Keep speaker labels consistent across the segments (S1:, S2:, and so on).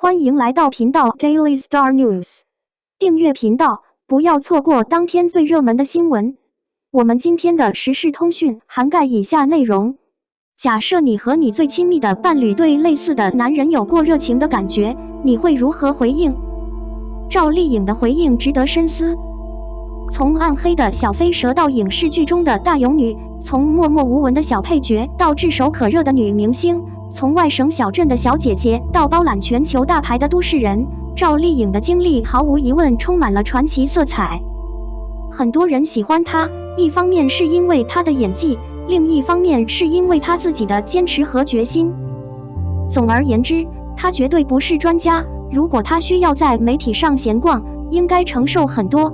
S1: 欢迎来到频道 Daily Star News， 订阅频道，不要错过当天最热门的新闻。我们今天的时事通讯涵盖以下内容：假设你和你最亲密的伴侣对类似的男人有过热情的感觉，你会如何回应？赵丽颖的回应值得深思。从暗黑的小飞蛇到影视剧中的大勇女，从默默无闻的小配角到炙手可热的女明星，从外省小镇的小姐姐到包揽全球大牌的都市人，赵丽颖的经历毫无疑问充满了传奇色彩。很多人喜欢她，一方面是因为她的演技，另一方面是因为她自己的坚持和决心。总而言之，她绝对不是专家，如果她需要在媒体上闲逛，应该承受很多。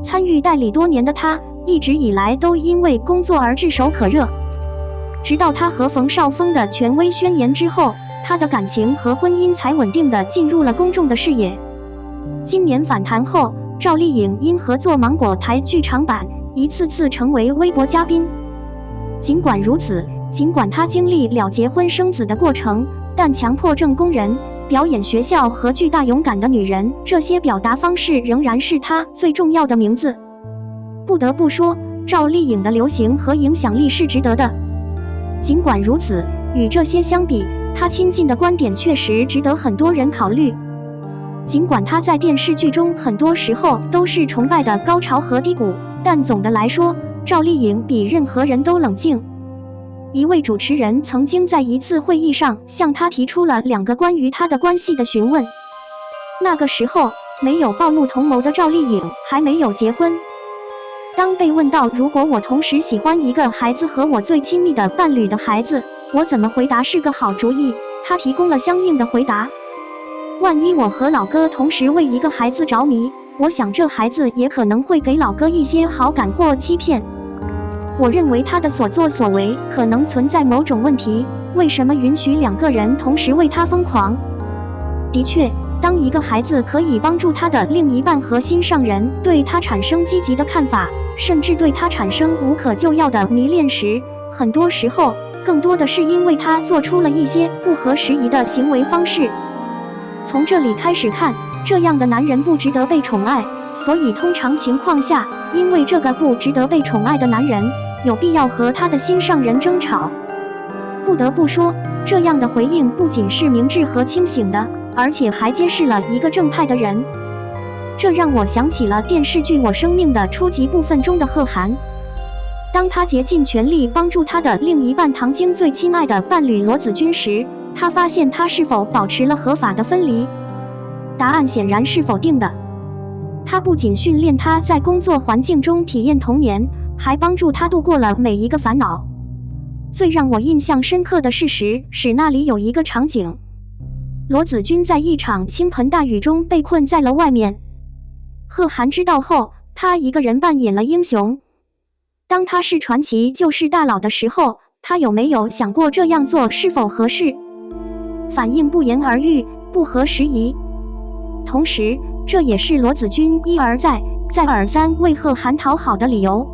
S1: 参与代理多年的她，一直以来都因为工作而炙手可热。直到她和冯绍峰的权威宣言之后，她的感情和婚姻才稳定地进入了公众的视野。今年反弹后，赵丽颖因合作芒果台剧场版，一次次成为微博嘉宾。尽管如此，尽管她经历了结婚生子的过程，但强迫症工人、表演学校和巨大勇敢的女人，这些表达方式仍然是她最重要的名字。不得不说，赵丽颖的流行和影响力是值得的。尽管如此，与这些相比，她亲近的观点确实值得很多人考虑。尽管她在电视剧中很多时候都是崇拜的高潮和低谷，但总的来说，赵丽颖比任何人都冷静。一位主持人曾经在一次会议上向她提出了2个关于她的关系的询问。那个时候，没有暴怒同谋的赵丽颖还没有结婚。当被问到如果我同时喜欢一个孩子和我最亲密的伴侣的孩子，我怎么回答是个好主意，她提供了相应的回答。万一我和老哥同时为一个孩子着迷，我想这孩子也可能会给老哥一些好感或欺骗。我认为他的所作所为可能存在某种问题，为什么允许2个人同时为他疯狂？的确，当一个孩子可以帮助他的另一半和心上人对他产生积极的看法，甚至对他产生无可救药的迷恋时，很多时候更多的是因为他做出了一些不合时宜的行为方式。从这里开始看，这样的男人不值得被宠爱，所以通常情况下，因为这个不值得被宠爱的男人，有必要和他的心上人争吵。不得不说，这样的回应不仅是明智和清醒的，而且还揭示了一个正派的人。这让我想起了电视剧《我生命》的初级部分中的贺涵。当他竭尽全力帮助他的另一半唐晶最亲爱的伴侣罗子君时，他发现他是否保持了合法的分离？答案显然是否定的。他不仅训练他在工作环境中体验童年，还帮助他度过了每一个烦恼。最让我印象深刻的事实是那里有一个场景，罗子君在一场倾盆大雨中被困在了外面。贺涵知道后，他一个人扮演了英雄。当他是传奇就是大佬的时候，他有没有想过这样做是否合适？反应不言而喻，不合时宜。同时，这也是罗子君一而再、再而三为贺涵讨好的理由。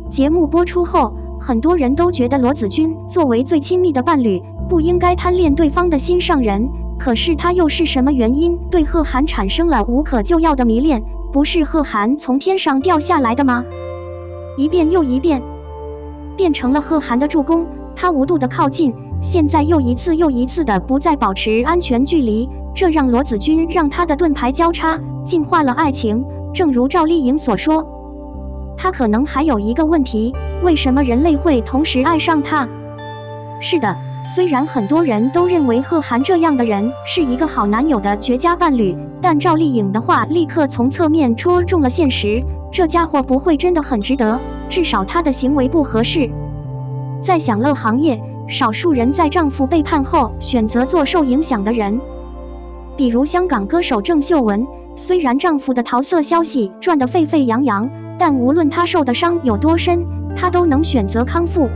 S1: 节目播出后，很多人都觉得罗子君作为最亲密的伴侣，不应该贪恋对方的心上人。可是他又是什么原因对贺涵产生了无可救药的迷恋？不是贺涵从天上掉下来的吗？一遍又一遍，变成了贺涵的助攻。他无度的靠近，现在又一次又一次的不再保持安全距离，这让罗子君让他的盾牌交叉，净化了爱情。正如赵丽颖所说，他可能还有一个问题，为什么人类会同时爱上他？是的，虽然很多人都认为贺涵这样的人是一个好男友的绝佳伴侣，但赵丽颖的话立刻从侧面戳中了现实，这家伙不会真的很值得，至少他的行为不合适。在享乐行业，少数人在丈夫背叛后选择做受影响的人，比如香港歌手郑秀文，虽然丈夫的桃色消息赚得沸沸扬扬，但无论她受的伤有多深，她都能选择康复。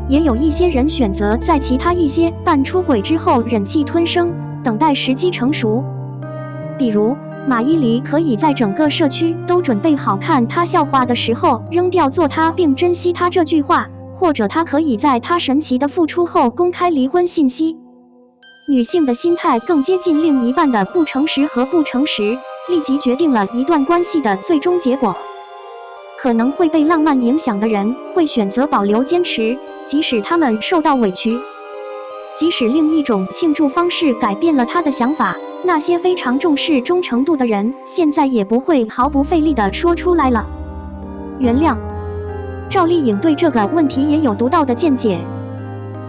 S1: 也有一些人选择在其他一些伴出轨之后忍气吞声，等待时机成熟。比如马伊琍可以在整个社区都准备好看她笑话的时候扔掉做她并珍惜她这句话，或者她可以在她神奇的复出后公开离婚信息。女性的心态更接近另一半的不诚实和不诚实，立即决定了一段关系的最终结果。可能会被浪漫影响的人会选择保留坚持，即使他们受到委屈，即使另一种庆祝方式改变了他的想法，那些非常重视忠诚度的人现在也不会毫不费力地说出来了。原谅。赵丽颖对这个问题也有独到的见解。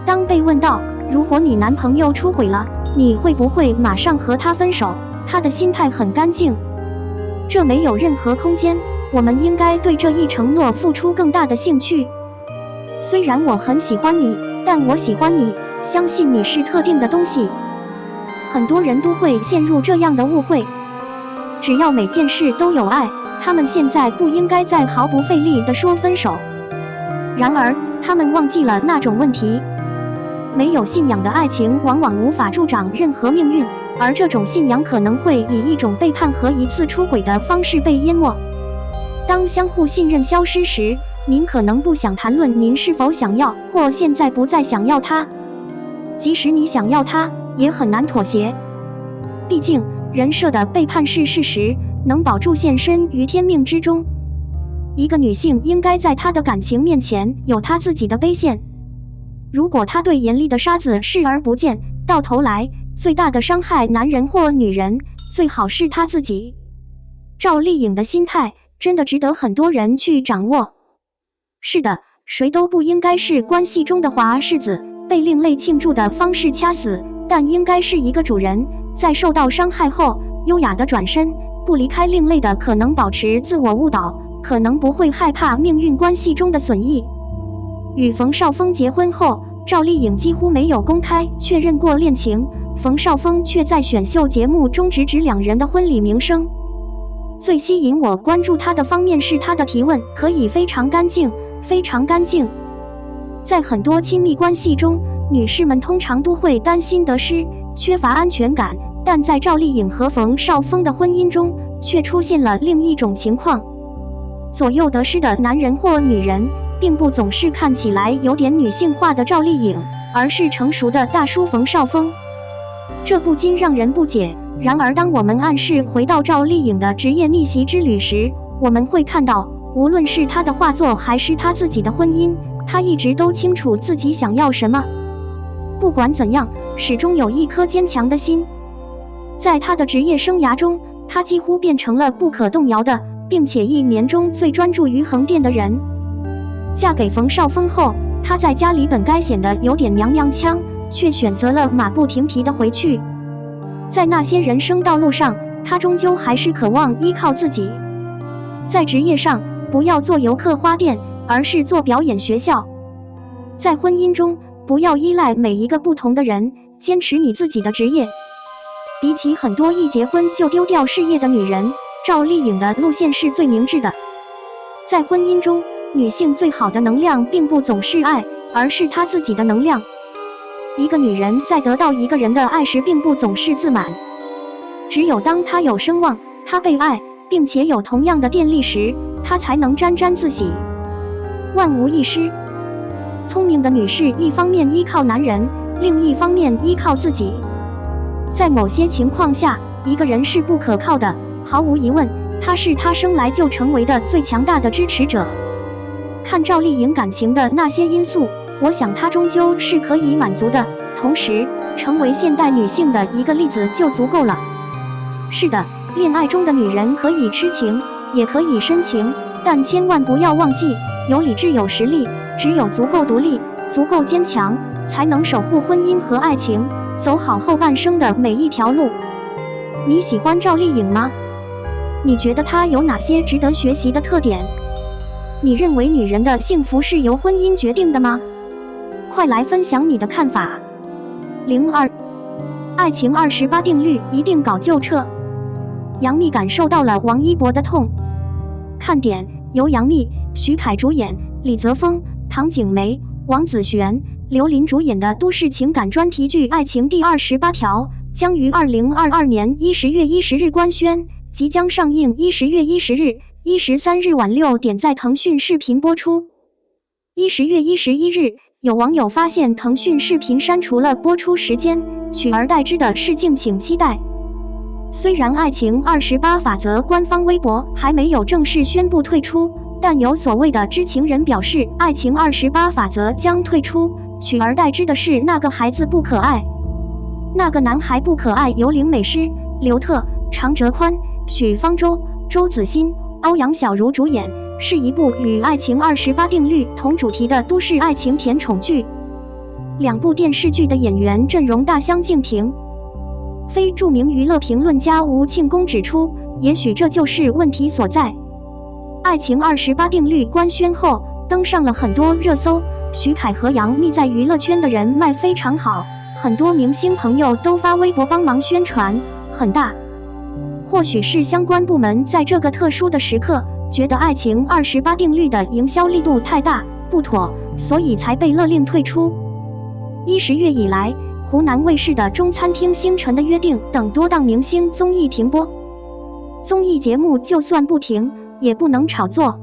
S1: 当被问到如果你男朋友出轨了，你会不会马上和他分手？她的心态很干净，这没有任何空间。我们应该对这一承诺付出更大的兴趣。虽然我很喜欢你，但我喜欢你，相信你是特定的东西。很多人都会陷入这样的误会，只要每件事都有爱，他们现在不应该再毫不费力地说分手。然而，他们忘记了那种问题。没有信仰的爱情往往无法助长任何命运，而这种信仰可能会以一种背叛和一次出轨的方式被淹没。当相互信任消失时，您可能不想谈论您是否想要或现在不再想要他。即使你想要他，也很难妥协。毕竟，人设的背叛是事实，能保住现身于天命之中。一个女性应该在她的感情面前有她自己的杯线。如果她对严厉的沙子视而不见，到头来最大的伤害男人或女人，最好是她自己。赵丽颖的心态真的值得很多人去掌握。是的，谁都不应该是关系中的滑柿子，被另类庆祝的方式掐死，但应该是一个主人，在受到伤害后，优雅地转身，不离开另类的可能保持自我误导，可能不会害怕命运关系中的损益。与冯绍峰结婚后，赵丽颖几乎没有公开确认过恋情，冯绍峰却在选秀节目中直指两人的婚礼名声。最吸引我关注他的方面是他的提问可以非常干净，非常干净。在很多亲密关系中，女士们通常都会担心得失，缺乏安全感，但在赵丽颖和冯绍峰的婚姻中，却出现了另一种情况。左右得失的男人或女人，并不总是看起来有点女性化的赵丽颖，而是成熟的大叔冯绍峰。这不禁让人不解。然而，当我们暗示回到赵丽颖的职业逆袭之旅时，我们会看到，无论是她的画作还是她自己的婚姻，她一直都清楚自己想要什么。不管怎样，始终有一颗坚强的心。在她的职业生涯中，她几乎变成了不可动摇的，并且一年中最专注于横店的人。嫁给冯绍峰后，她在家里本该显得有点娘娘腔，却选择了马不停蹄地回去。在那些人生道路上，她终究还是渴望依靠自己。在职业上，不要做游客花店，而是做表演学校。在婚姻中，不要依赖每一个不同的人，坚持你自己的职业。比起很多一结婚就丢掉事业的女人，赵丽颖的路线是最明智的。在婚姻中，女性最好的能量并不总是爱，而是她自己的能量。一个女人在得到一个人的爱时，并不总是自满。只有当她有声望，她被爱，并且有同样的电力时，她才能沾沾自喜，万无一失。聪明的女士一方面依靠男人，另一方面依靠自己。在某些情况下，一个人是不可靠的，毫无疑问，他是他生来就成为的最强大的支持者。看赵丽颖感情的那些因素，我想她终究是可以满足的，同时成为现代女性的一个例子就足够了。是的，恋爱中的女人可以痴情，也可以深情，但千万不要忘记，有理智有实力，只有足够独立，足够坚强，才能守护婚姻和爱情，走好后半生的每一条路。你喜欢赵丽颖吗？你觉得她有哪些值得学习的特点？你认为女人的幸福是由婚姻决定的吗？快来分享你的看法。02爱情28定律一定搞就撤。杨幂感受到了王一博的痛。看点：由杨幂、徐凯主演，李泽锋、唐景梅、王子璇、刘琳主演的都市情感专题剧《爱情第28条》将于2022年10月10日官宣，即将上映10月10日、13日晚6点在腾讯视频播出。10月11日，有网友发现腾讯视频删除了播出时间，取而代之的是敬请期待。虽然《爱情28法则》官方微博还没有正式宣布退出，但有所谓的知情人表示，《爱情28法则》将退出，取而代之的是那个孩子不可爱。那个男孩不可爱由林美诗、刘特、常哲宽、许方舟、周子欣、欧阳小茹主演，是一部与《爱情28定律》同主题的都市爱情甜宠剧。两部电视剧的演员阵容大相径庭。非著名娱乐评论家吴庆功指出，也许这就是问题所在。《爱情28定律》官宣后，登上了很多热搜。徐凯和杨幂在娱乐圈的人脉非常好，很多明星朋友都发微博帮忙宣传，很大。或许是相关部门在这个特殊的时刻，觉得《爱情28定律》的营销力度太大，不妥，所以才被勒令退出。10月以来，湖南卫视的《中餐厅星辰的约定》等多档明星综艺停播。综艺节目就算不停，也不能炒作。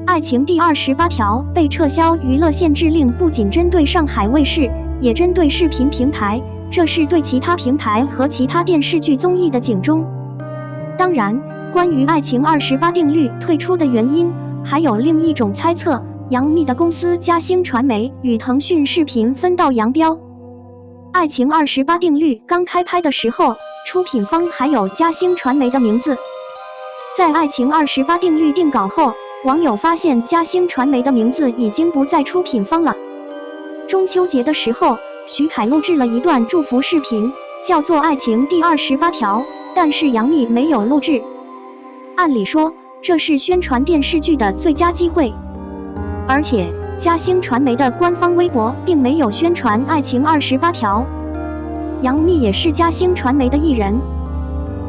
S1: 爱情第28条被撤销娱乐限制令，不仅针对上海卫视，也针对视频平台，这是对其他平台和其他电视剧综艺的警钟。当然，关于爱情28定律退出的原因，还有另一种猜测：杨幂的公司嘉兴传媒与腾讯视频分道扬镳。爱情28定律刚开拍的时候，出品方还有嘉兴传媒的名字。在爱情28定律定稿后，网友发现嘉兴传媒的名字已经不在出品方了。中秋节的时候，徐凯录制了一段祝福视频，叫做《爱情第28条》，但是杨幂没有录制。按理说，这是宣传电视剧的最佳机会。而且，嘉兴传媒的官方微博并没有宣传《爱情28条》。杨幂也是嘉兴传媒的艺人。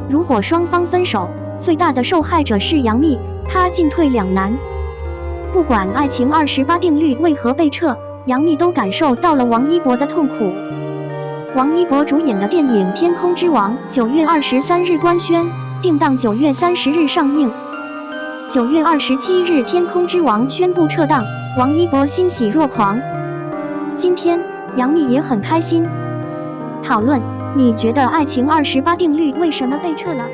S1: 如果双方分手，最大的受害者是杨幂，她进退两难。不管《爱情28定律》为何被撤，杨幂都感受到了王一博的痛苦。王一博主演的电影《天空之王》9月23日官宣，定档9月30日上映。9月27日，《天空之王》宣布撤档，王一博欣喜若狂。今天，杨幂也很开心。讨论：你觉得《爱情28定律》为什么被撤了？